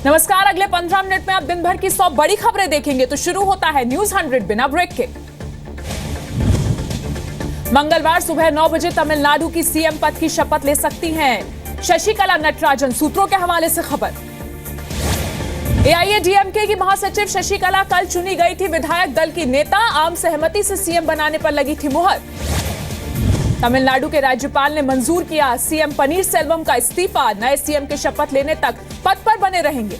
नमस्कार। अगले 15 मिनट में आप दिन भर की 100 बड़ी खबरें देखेंगे। तो शुरू होता है न्यूज 100 बिना ब्रेक के। मंगलवार सुबह 9 बजे तमिलनाडु की सीएम पद की शपथ ले सकती हैं शशिकला नटराजन, सूत्रों के हवाले से खबर। एआईएडीएमके की महासचिव शशिकला कल चुनी गई थी विधायक दल की नेता, आम सहमति से सीएम बनाने पर लगी थी मुहर। तमिलनाडु के राज्यपाल ने मंजूर किया सीएम पनीरसेल्वम का इस्तीफा, नए सीएम के शपथ लेने तक पद पर बने रहेंगे।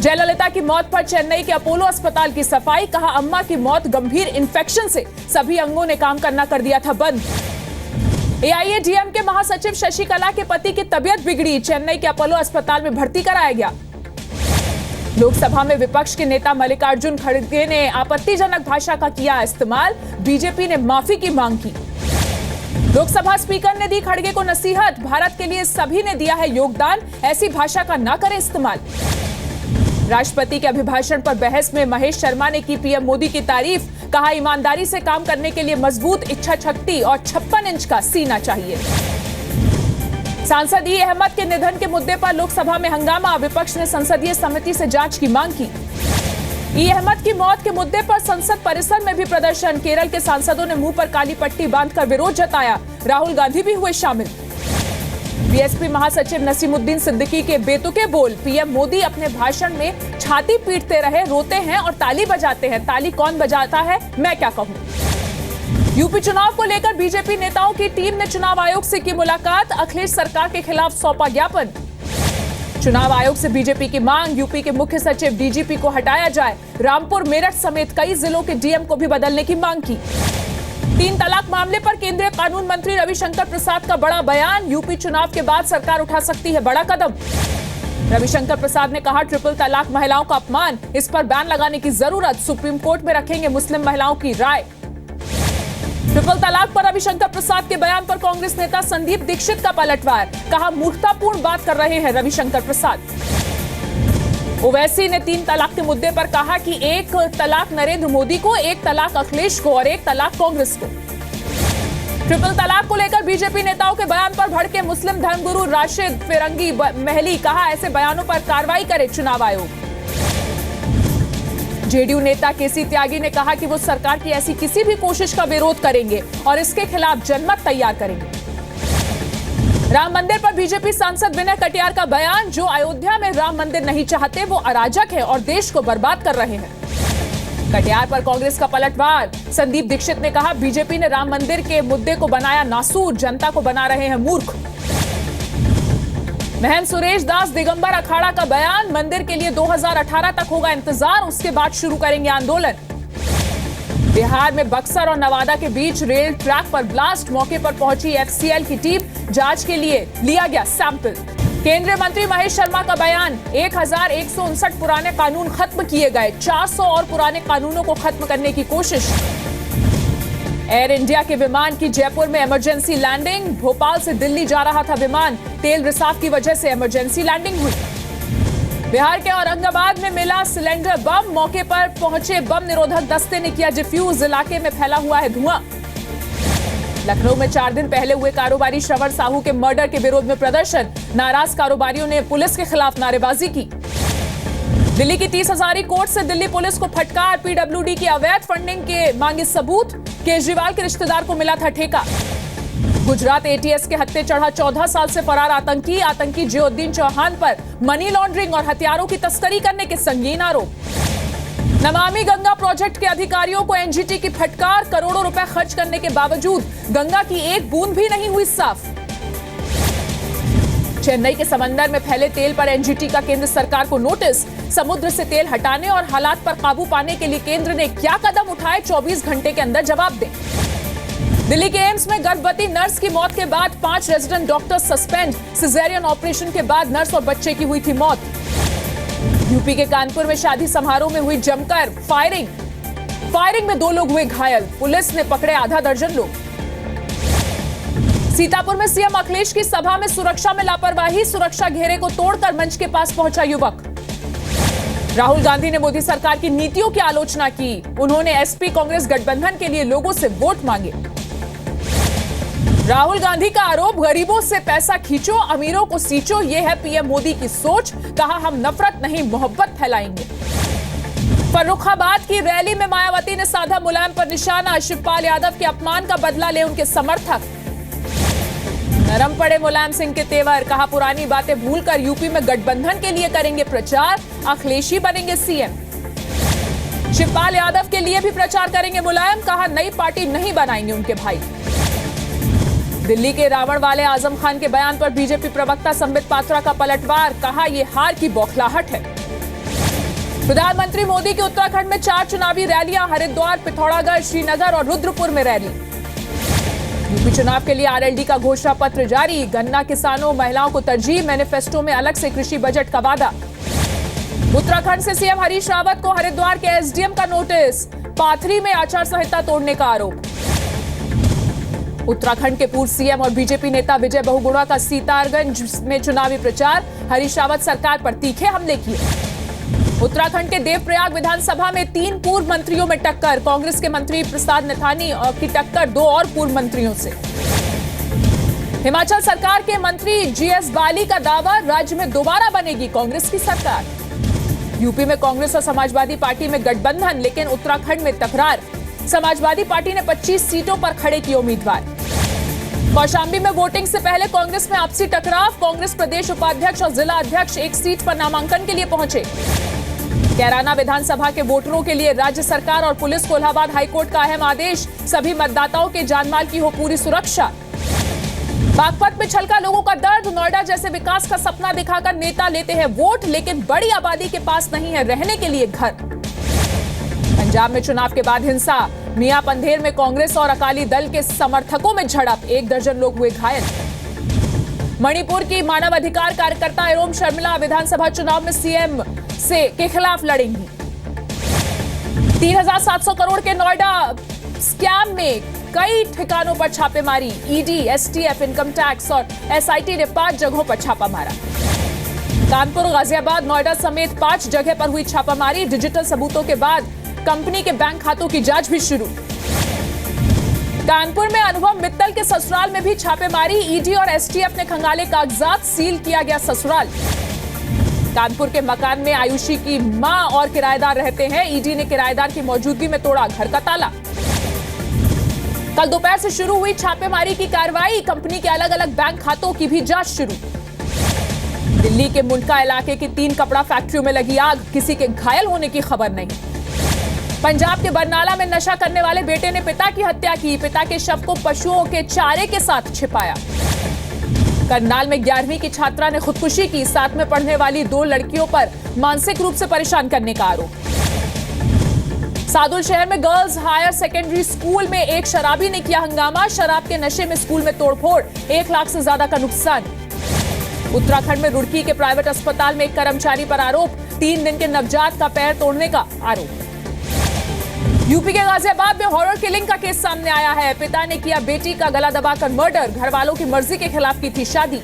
जयललिता की मौत पर चेन्नई के अपोलो अस्पताल की सफाई, कहा अम्मा की मौत गंभीर इन्फेक्शन से सभी अंगों ने काम करना कर दिया था बंद। एआईएडीएमके महासचिव शशिकला के पति की तबीयत बिगड़ी, चेन्नई के अपोलो अस्पताल में भर्ती कराया गया। लोकसभा में विपक्ष के नेता मल्लिकार्जुन खड़गे ने आपत्तिजनक भाषा का किया इस्तेमाल, बीजेपी ने माफी की मांग की। लोकसभा स्पीकर ने दी खड़गे को नसीहत, भारत के लिए सभी ने दिया है योगदान, ऐसी भाषा का ना करें इस्तेमाल। राष्ट्रपति के अभिभाषण पर बहस में महेश शर्मा ने की पीएम मोदी की तारीफ, कहा ईमानदारी से काम करने के लिए मजबूत इच्छा शक्ति और 56 इंच का सीना चाहिए। सांसद अहमद के निधन के मुद्दे पर लोकसभा में हंगामा, विपक्ष ने संसदीय समिति से जांच की मांग की। अहमद की मौत के मुद्दे पर संसद परिसर में भी प्रदर्शन, केरल के सांसदों ने मुंह पर काली पट्टी बांधकर विरोध जताया, राहुल गांधी भी हुए शामिल। बीएसपी महासचिव नसीमुद्दीन सिद्दीकी के बेतुके बोल, पीएम मोदी अपने भाषण में छाती पीटते रहे, रोते हैं और ताली बजाते हैं, ताली कौन बजाता है मैं क्या कहूं। यूपी चुनाव को लेकर बीजेपी नेताओं की टीम ने चुनाव आयोग से की मुलाकात, अखिलेश सरकार के खिलाफ सौंपा ज्ञापन। चुनाव आयोग से बीजेपी की मांग, यूपी के मुख्य सचिव डीजीपी को हटाया जाए, रामपुर मेरठ समेत कई जिलों के डीएम को भी बदलने की मांग की। 3 तलाक मामले पर केंद्रीय कानून मंत्री रविशंकर प्रसाद का बड़ा बयान, यूपी चुनाव के बाद सरकार उठा सकती है बड़ा कदम। रविशंकर प्रसाद ने कहा ट्रिपल तलाक महिलाओं का अपमान, इस पर बैन लगाने की जरूरत, सुप्रीम कोर्ट में रखेंगे मुस्लिम महिलाओं की राय। ट्रिपल तलाक पर रविशंकर प्रसाद के बयान पर कांग्रेस नेता संदीप दीक्षित का पलटवार, कहा मूर्खतापूर्ण बात कर रहे हैं रविशंकर प्रसाद। ओवैसी ने 3 तलाक के मुद्दे पर कहा कि 1 तलाक नरेंद्र मोदी को, 1 तलाक अखिलेश को और 1 तलाक कांग्रेस को। ट्रिपल तलाक को लेकर बीजेपी नेताओं के बयान पर भड़के मुस्लिम धर्मगुरु राशिद फिरंगी महली, कहा ऐसे बयानों पर कार्रवाई करे चुनाव आयोग। जेडीयू नेता केसी त्यागी ने कहा कि वो सरकार की ऐसी किसी भी कोशिश का विरोध करेंगे और इसके खिलाफ जनमत तैयार करेंगे। राम मंदिर पर बीजेपी सांसद विनय कटियार का बयान, जो अयोध्या में राम मंदिर नहीं चाहते वो अराजक है और देश को बर्बाद कर रहे हैं। कटियार पर कांग्रेस का पलटवार, संदीप दीक्षित ने कहा बीजेपी ने राम मंदिर के मुद्दे को बनाया नासूर, जनता को बना रहे हैं मूर्ख। महंत सुरेश दास दिगंबर अखाड़ा का बयान, मंदिर के लिए 2018 तक होगा इंतजार, उसके बाद शुरू करेंगे आंदोलन। बिहार में बक्सर और नवादा के बीच रेल ट्रैक पर ब्लास्ट, मौके पर पहुंची एफसीएल की टीम, जांच के लिए लिया गया सैंपल। केंद्रीय मंत्री महेश शर्मा का बयान, 1159 पुराने कानून खत्म किए गए, 400 और पुराने कानूनों को खत्म करने की कोशिश। एयर इंडिया के विमान की जयपुर में इमरजेंसी लैंडिंग, भोपाल से दिल्ली जा रहा था विमान, तेल रिसाव की वजह से इमरजेंसी लैंडिंग हुई। बिहार के औरंगाबाद में मिला सिलेंडर बम, मौके पर पहुंचे बम निरोधक दस्ते ने किया डिफ्यूज, इलाके में फैला हुआ है धुआं। लखनऊ में 4 दिन पहले हुए कारोबारी श्रवण साहू के मर्डर के विरोध में प्रदर्शन, नाराज कारोबारियों ने पुलिस के खिलाफ नारेबाजी की। दिल्ली की 30 हजारी कोर्ट से दिल्ली पुलिस को फटकार, पीडब्ल्यूडी की अवैध फंडिंग के मांगे सबूत, केजरीवाल के रिश्तेदार को मिला था ठेका। गुजरात एटीएस के हत्थे चढ़ा 14 साल से फरार आतंकी जियोद्दीन चौहान पर मनी लॉन्ड्रिंग और हथियारों की तस्करी करने के संगीन आरोप। नमामि गंगा प्रोजेक्ट के अधिकारियों को एनजीटी की फटकार, करोड़ों रुपए खर्च करने के बावजूद गंगा की एक बूंद भी नहीं हुई साफ। चेन्नई के समंदर में फैले तेल पर एनजीटी का केंद्र सरकार को नोटिस, समुद्र से तेल हटाने और हालात पर काबू पाने के लिए केंद्र ने क्या कदम उठाए, 24 घंटे के अंदर जवाब दें। दिल्ली के एम्स में गर्भवती नर्स की मौत के बाद 5 resident doctor suspend, caesarean operation के बाद नर्स और बच्चे की हुई थी मौत। यूपी के कानपुर में शादी समारोह में हुई जमकर फायरिंग में 2 लोग हुए घायल, पुलिस ने पकड़े आधा दर्जन लोग। सीतापुर में सीएम अखिलेश की सभा में सुरक्षा में लापरवाही, सुरक्षा घेरे को तोड़कर मंच के पास पहुंचा युवक। राहुल गांधी ने मोदी सरकार की नीतियों की आलोचना की, उन्होंने एसपी कांग्रेस गठबंधन के लिए लोगों से वोट मांगे। राहुल गांधी का आरोप, गरीबों से पैसा खींचो, अमीरों को सींचो, ये है पीएम मोदी की सोच। कहा, हम नफरत नहीं मोहब्बत फैलाएंगे। फर्रुखाबाद की रैली में मायावती ने साधा मुलायम पर निशाना, शिवपाल यादव के अपमान का बदला ले उनके समर्थक। नरम पड़े मुलायम सिंह के तेवर, कहा पुरानी बातें भूलकर यूपी में गठबंधन के लिए करेंगे प्रचार, अखिलेश ही बनेंगे सीएम। शिवपाल यादव के लिए भी प्रचार करेंगे मुलायम, कहा नई पार्टी नहीं बनाएंगे उनके भाई। दिल्ली के रावण वाले आजम खान के बयान पर बीजेपी प्रवक्ता संबित पात्रा का पलटवार, कहा यह हार की बौखलाहट है। प्रधानमंत्री मोदी की उत्तराखंड में 4 चुनावी रैलियां, हरिद्वार, पिथौरागढ़, श्रीनगर और रुद्रपुर में रैली। यूपी चुनाव के लिए आरएलडी का घोषणा पत्र जारी, गन्ना किसानों महिलाओं को तरजीह, मैनिफेस्टो में अलग से कृषि बजट का वादा। उत्तराखंड से सीएम हरीश रावत को हरिद्वार के एसडीएम का नोटिस, पाथरी में आचार संहिता तोड़ने का आरोप। उत्तराखंड के पूर्व सीएम और बीजेपी नेता विजय बहुगुणा का सीतारगंज में चुनावी प्रचार, हरीश रावत सरकार पर तीखे हमले किए। उत्तराखंड के देवप्रयाग विधानसभा में 3 पूर्व मंत्रियों में टक्कर, कांग्रेस के मंत्री प्रसाद नथानी की टक्कर 2 और पूर्व मंत्रियों से। हिमाचल सरकार के मंत्री जीएस बाली का दावा, राज्य में दोबारा बनेगी कांग्रेस की सरकार। यूपी में कांग्रेस और समाजवादी पार्टी में गठबंधन, लेकिन उत्तराखंड में तकरार, समाजवादी पार्टी ने 25 सीटों पर खड़े किए उम्मीदवार। कौशांबी में वोटिंग से पहले कांग्रेस में आपसी टकराव, कांग्रेस प्रदेश उपाध्यक्ष और जिला अध्यक्ष एक सीट पर नामांकन के लिए पहुंचे। कैराना विधानसभा के वोटरों के लिए राज्य सरकार और पुलिस को इलाहाबाद हाईकोर्ट का अहम आदेश, सभी मतदाताओं के जानमाल की हो पूरी सुरक्षा। बागपत में छलका लोगों का दर्द, नोएडा जैसे विकास का सपना दिखाकर नेता लेते हैं वोट, लेकिन बड़ी आबादी के पास नहीं है रहने के लिए घर। पंजाब में चुनाव के बाद हिंसा, मियां पंधेर में कांग्रेस और अकाली दल के समर्थकों में झड़प, 1 दर्जन लोग हुए घायल। मणिपुर की मानव अधिकार कार्यकर्ता एरोम शर्मिला विधानसभा चुनाव में सीएम के खिलाफ लड़ेंगी। 3,700 करोड़ के नोएडा स्कैम में कई ठिकानों पर छापेमारी, ईडी, एसटीएफ, इनकम टैक्स और एसआईटी ने 5 जगहों पर छापा मारा। कानपुर, गाजियाबाद, नोएडा समेत 5 जगह पर हुई छापामारी, डिजिटल सबूतों के बाद कंपनी के बैंक खातों की जांच भी शुरू। कानपुर में अनुभव मित्तल के ससुराल में भी छापेमारी, ईडी और एसटीएफ ने खंगाले कागजात, सील किया गया ससुराल। कानपुर के मकान में आयुषी की मां और किराएदार रहते हैं, ईडी ने किराएदार की मौजूदगी में तोड़ा घर का ताला। कल दोपहर से शुरू हुई छापेमारी की कार्रवाई, कंपनी के अलग अलग बैंक खातों की भी जांच शुरू। दिल्ली के मुंडका इलाके की 3 कपड़ा फैक्ट्रियों में लगी आग, किसी के घायल होने की खबर नहीं। पंजाब के बरनाला में नशा करने वाले बेटे ने पिता की हत्या की, पिता के शव को पशुओं के चारे के साथ छिपाया। करनाल में 11वीं की छात्रा ने खुदकुशी की, साथ में पढ़ने वाली 2 लड़कियों पर मानसिक रूप से परेशान करने का आरोप। सादुल शहर में गर्ल्स हायर सेकेंडरी स्कूल में एक शराबी ने किया हंगामा, शराब के नशे में स्कूल में तोड़फोड़, 1 लाख से ज्यादा का नुकसान। उत्तराखंड में रुड़की के प्राइवेट अस्पताल में एक कर्मचारी पर आरोप, 3 दिन के नवजात का पैर तोड़ने का आरोप। यूपी के गाजियाबाद में हॉरर किलिंग का केस सामने आया है, पिता ने किया बेटी का गला दबाकर मर्डर, घर वालों की मर्जी के खिलाफ की थी शादी।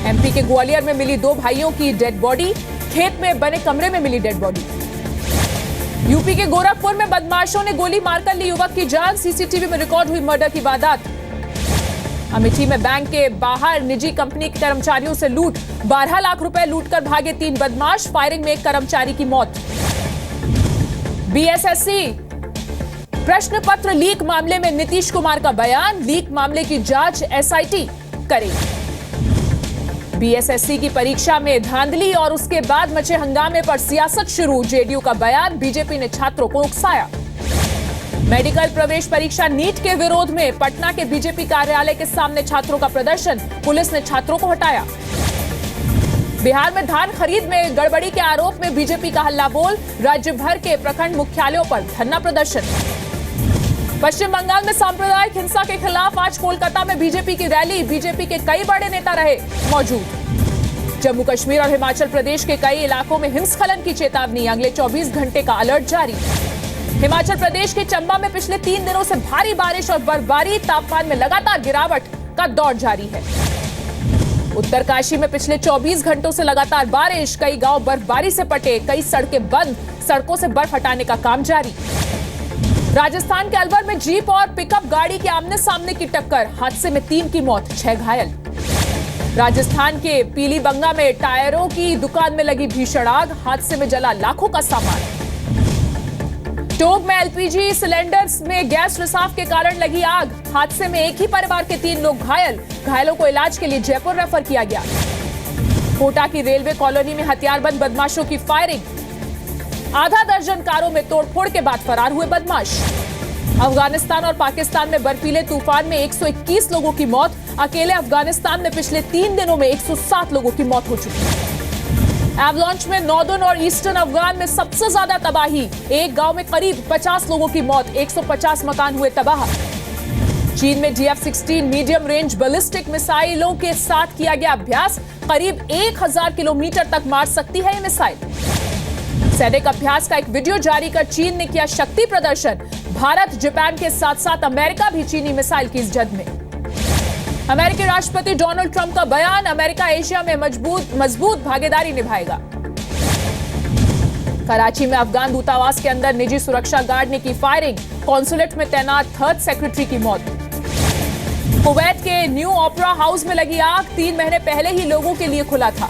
एमपी के ग्वालियर में मिली 2 भाइयों की डेड बॉडी, खेत में बने कमरे में मिली डेड बॉडी। यूपी के गोरखपुर में बदमाशों ने गोली मारकर ली युवक की जान, सीसीटीवी में रिकॉर्ड हुई मर्डर की वारदात। अमेठी में बैंक के बाहर निजी कंपनी के कर्मचारियों से लूट, 12 लाख रुपए लूटकर भागे 3 बदमाश, फायरिंग में एक कर्मचारी की मौत। बीएसएससी प्रश्न पत्र लीक मामले में नीतीश कुमार का बयान, लीक मामले की जांच एसआईटी करेगी। बीएसएससी की परीक्षा में धांधली और उसके बाद मचे हंगामे पर सियासत शुरू, जेडीयू का बयान, बीजेपी ने छात्रों को उकसाया। मेडिकल प्रवेश परीक्षा नीट के विरोध में पटना के बीजेपी कार्यालय के सामने छात्रों का प्रदर्शन, पुलिस ने छात्रों को हटाया। बिहार में धान खरीद में गड़बड़ी के आरोप में बीजेपी का हल्ला बोल, राज्य भर के प्रखंड मुख्यालयों पर धरना प्रदर्शन। पश्चिम बंगाल में सांप्रदायिक हिंसा के खिलाफ आज कोलकाता में बीजेपी की रैली, बीजेपी के कई बड़े नेता रहे मौजूद। जम्मू कश्मीर और हिमाचल प्रदेश के कई इलाकों में हिमस्खलन की चेतावनी, अगले 24 घंटे का अलर्ट जारी। हिमाचल प्रदेश के चंबा में पिछले 3 दिनों से भारी बारिश और बर्फबारी, तापमान में लगातार गिरावट का दौर जारी है। उत्तरकाशी में पिछले 24 घंटों से लगातार बारिश, कई गांव बर्फबारी से पटे, कई सड़कें बंद, सड़कों से बर्फ हटाने का काम जारी। राजस्थान के अलवर में जीप और पिकअप गाड़ी के आमने सामने की टक्कर, हादसे में 3 की मौत, 6 घायल। राजस्थान के पीलीबंगा में टायरों की दुकान में लगी भीषण आग, हादसे में जला लाखों का सामान। टोंक में एलपीजी सिलेंडर्स में गैस रिसाव के कारण लगी आग, हादसे में एक ही परिवार के 3 लोग घायल, घायलों को इलाज के लिए जयपुर रेफर किया गया। कोटा की रेलवे कॉलोनी में हथियारबंद बदमाशों की फायरिंग, आधा दर्जन कारों में तोड़फोड़ के बाद फरार हुए बदमाश। अफगानिस्तान और पाकिस्तान में बर्फीले तूफान में 121 लोगों की मौत, अकेले अफगानिस्तान में पिछले 3 दिनों में 107 लोगों की मौत हो चुकी है। एवलांच में नॉर्दर्न और ईस्टर्न अफगान में सबसे ज्यादा तबाही, एक गांव में करीब 50 लोगों की मौत, 150 मकान हुए तबाह। चीन में DF-16 मीडियम रेंज बैलिस्टिक मिसाइलों के साथ किया गया अभ्यास, करीब 1000 किलोमीटर तक मार सकती है ये मिसाइल। सैनिक अभ्यास का एक वीडियो जारी कर चीन ने किया शक्ति प्रदर्शन, भारत जापान के साथ साथ अमेरिका भी चीनी मिसाइल की इस जद में। अमेरिकी राष्ट्रपति डोनाल्ड ट्रंप का बयान, अमेरिका एशिया में मजबूत भागीदारी निभाएगा। कराची में अफगान दूतावास के अंदर निजी सुरक्षा गार्ड ने की फायरिंग, कॉन्सुलेट में तैनात 3rd सेक्रेटरी की मौत। कुवैत के न्यू ओपेरा हाउस में लगी आग, 3 महीने पहले ही लोगों के लिए खुला था।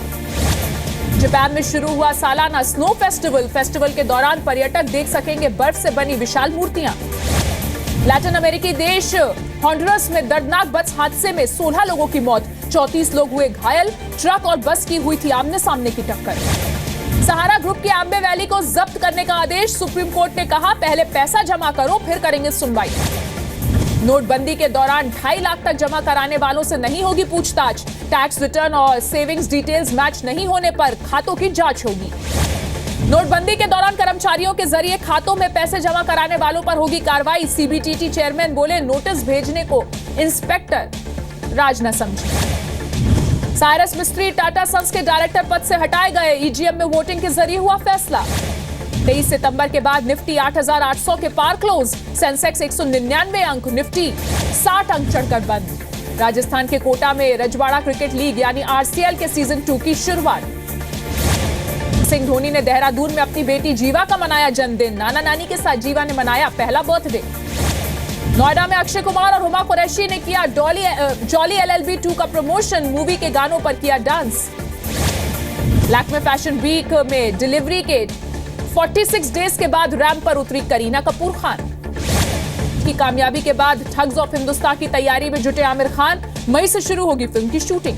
जापान में शुरू हुआ सालाना स्नो फेस्टिवल के दौरान पर्यटक देख सकेंगे बर्फ से बनी विशाल मूर्तियां। लैटिन अमेरिकी देश हॉन्डुरस में दर्दनाक बस हादसे में 16 लोगों की मौत, 34 लोग हुए घायल, ट्रक और बस की हुई थी आमने सामने की टक्कर। सहारा ग्रुप की आंबे वैली को जब्त करने का आदेश, सुप्रीम कोर्ट ने कहा पहले पैसा जमा करो फिर करेंगे सुनवाई। नोटबंदी के दौरान 2.5 लाख तक जमा कराने वालों से नहीं होगी पूछताछ, टैक्स रिटर्न और सेविंग्स डिटेल्स मैच नहीं होने पर खातों की जांच होगी। नोटबंदी के दौरान कर्मचारियों के जरिए खातों में पैसे जमा कराने वालों पर होगी कार्रवाई, सीबीटीटी चेयरमैन बोले नोटिस भेजने को इंस्पेक्टर राज न समझे। साइरस मिस्त्री टाटा सन्स के डायरेक्टर पद से हटाए गए, ईजीएम में वोटिंग के जरिए हुआ फैसला। 23 सितंबर के बाद निफ्टी 8800 के पार क्लोज, सेंसेक्स 199 अंक, निफ्टी 60 अंक चढ़कर बंद। राजस्थान के कोटा में रजवाड़ा क्रिकेट लीग यानी RCL के सीजन 2 की शुरुआत। सिंह धोनी ने देहरादून में अपनी बेटी जीवा का मनाया जन्मदिन, नाना नानी के साथ जीवा ने मनाया पहला बर्थडे। नोएडा में अक्षय कुमार और हुमा कुरैशी ने किया जॉली LLB 2 का प्रमोशन, मूवी के गानों पर किया डांस। लैक्मे फैशन वीक में डिलीवरी के 46 डेज के बाद रैंप पर उतरी करीना कपूर खान की कामयाबी के बाद ठग्स ऑफ हिंदुस्तान की तैयारी में जुटे आमिर खान, मई से शुरू होगी फिल्म की शूटिंग।